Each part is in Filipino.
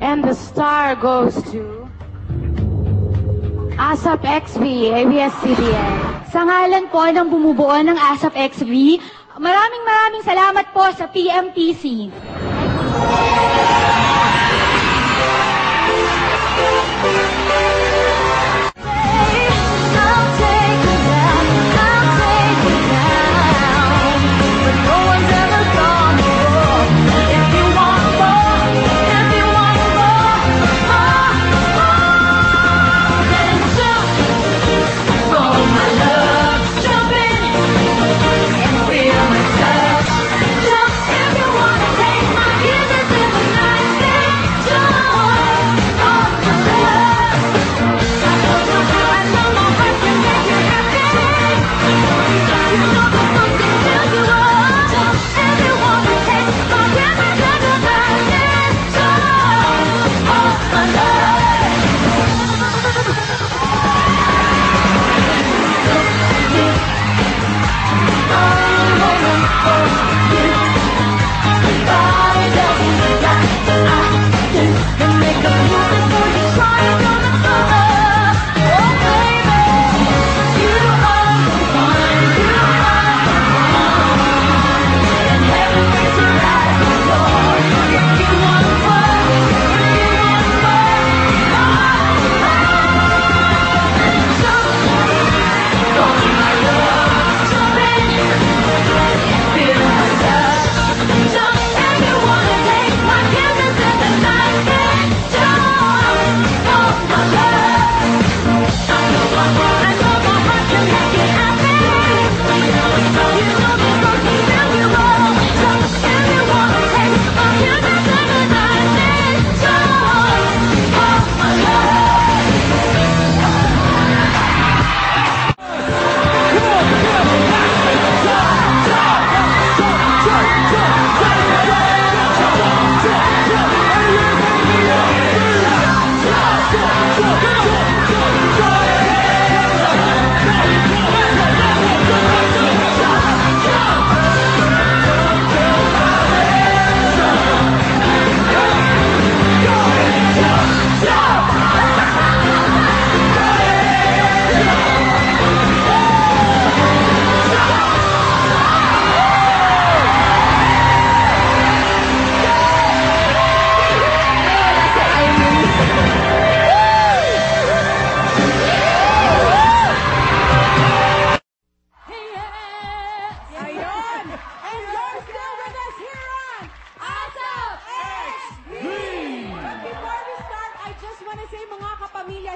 And the star goes to ASAP XV, ABS-CBN. Sa ngalan po ng bumubuo ng ASAP XV, maraming salamat po sa PMTC.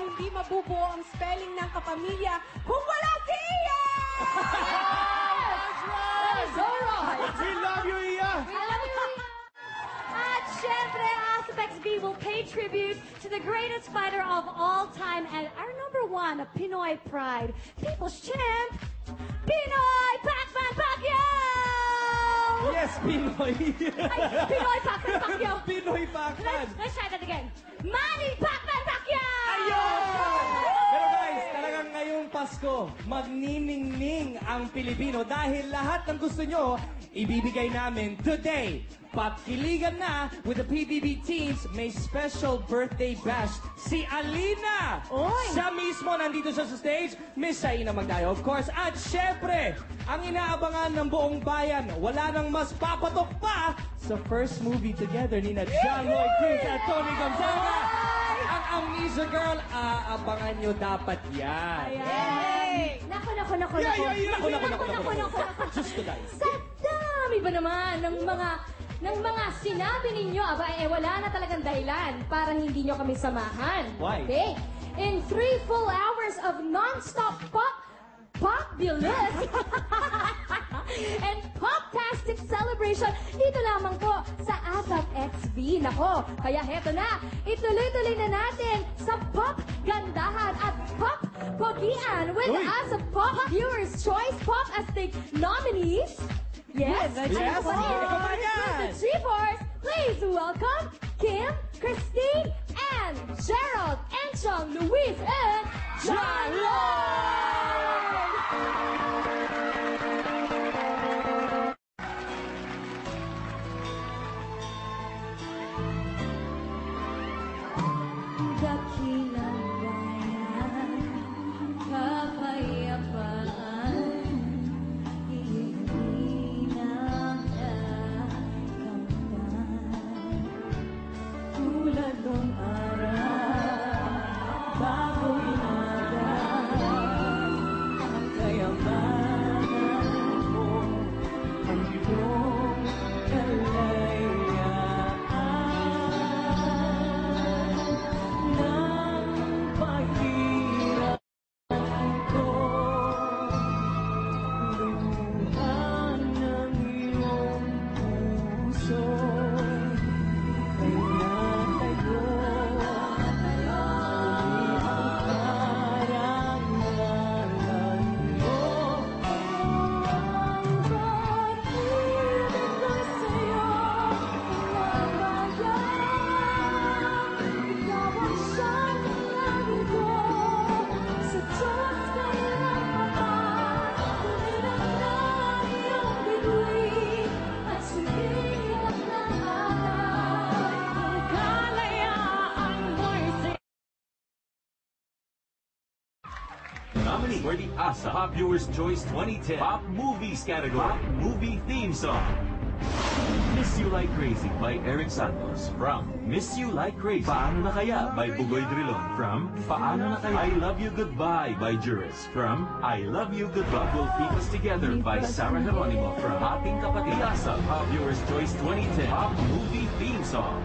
Hindi mabubuo ang spelling ng kapamilya kung wala si Iya! That's right! So right! We love you, Iya! We love you, Iya! At syempre, ASAP XV will pay tribute to the greatest fighter of all time and our #1 of Pinoy pride, People's Champ, Pinoy Pacman Pacquiao! Yes, Pinoy! Pinoy Pacman Pacquiao! Pinoy Pacman! Let's try that again. Manny Pacman Pacquiao! Pero guys, talagang ngayong Pasko, magniningning ang Pilipino dahil lahat ng gusto nyo, ibibigay namin today. Papkiligan na with the PBB teams, may special birthday bash si Alina. Oy! Siya mismo nandito siya sa stage, Miss Shaina Magdayo, of course. At syempre, ang inaabangan ng buong bayan, wala nang mas papatok pa sa first movie together ni John Lloyd Cruz at Tony Gonzaga. Ang Amnesia Girl, aabangan nyo dapat yan. Yay! Naku. Just to guys. Sa dami ba naman ng mga sinabi ninyo, wala na talagang dahilan para hindi nyo kami samahan. Why? Okay? In 3 full hours of non-stop populous and poptastic celebration dito lamang po sa ASAP XV. Nako, kaya heto na, ituloy-tuloy na natin sa pop gandahan at pop pogian with ASAP Pop Viewers Choice Pop Astig nominees. Yes, Yes. the G-Force. Please welcome Kim, Christine, and Gerald, Enchong, Luis, and John Lloyd! for the ASA Pop Viewers Choice 2010 Pop Movies category. Pop Movie Theme Song. Miss You Like Crazy by Eric Santos from Miss You Like Crazy. Paano na kaya by Bugoy Drilon from Paano na kaya. I Love You Goodbye by Juris from I Love You Goodbye. Will Keep Us Together by Sarah Geronimo from Ating Kapatid. ASA Pop Viewers Choice 2010 Pop Movie Theme Song.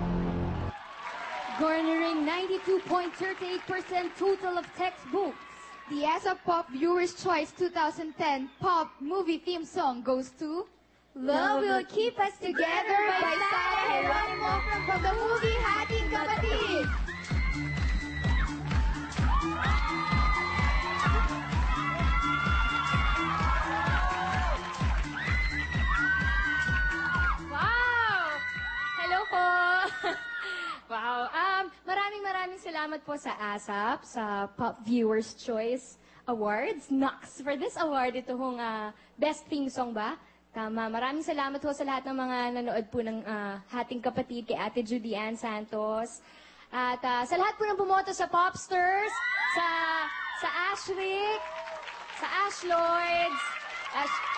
Garnering 92.38% total of textbooks. The ASAP Pop Viewers Choice 2010 Pop Movie Theme Song goes to Love Will Keep Us Together by Sarah Geronimo from the movie Hating Kapatid. Wow! Hello po! Wow. Maraming salamat po sa ASAP, sa Pop Viewers Choice Awards, NOX, for this award. Ito hong Best Theme Song ba? Tama. Maraming salamat po sa lahat ng mga nanood po ng Hating Kapatid, kay Ate Judy Ann Santos. At sa lahat po ng bumoto sa Popsters, sa Ashrick, sa Ash Lloyds,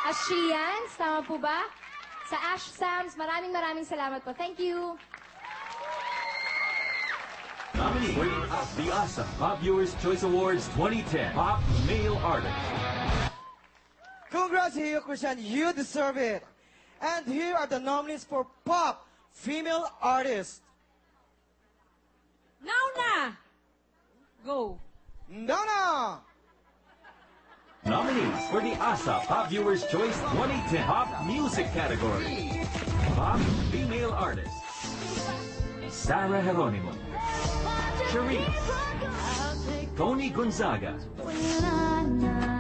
Ashians, tama po ba? Sa Ash Sams, maraming salamat po. Thank you. Nominee for the ASA Pop Viewers Choice Awards 2010 Pop Male Artist. Congrats, Hio Christian, you deserve it. And here are the nominees for Pop Female Artist. Now na! Go! Nana! Nominees for the ASA Pop Viewers Choice 2010 Pop Music category. Pop Female Artist. Sarah Geronimo. Cherise. Tony Gonzaga.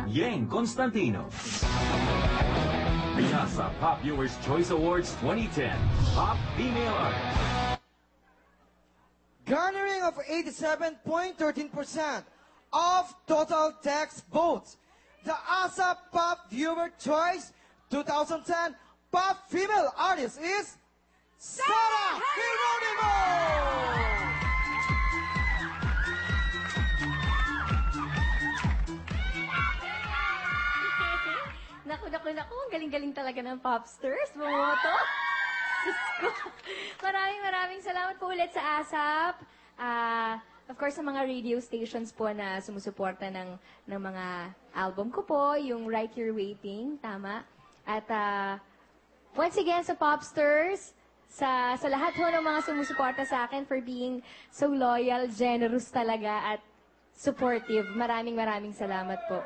Yeng Constantino. The ASA Pop Viewers Choice Awards 2010 Pop Female Artist. Garnering of 87.13% of total text votes. The ASA Pop Viewer Choice 2010 Pop Female Artist is Sarah Geronimo! Naku, ang galing-galing talaga ng Popsters. Bumoto. Sus ko. Maraming salamat po ulit sa ASAP. Of course, sa mga radio stations po na sumusuporta ng mga album ko po, yung Right Here Waiting, tama. At once again sa Popsters, sa lahat po ng mga sumusuporta sa akin for being so loyal, generous talaga at supportive. Maraming salamat po.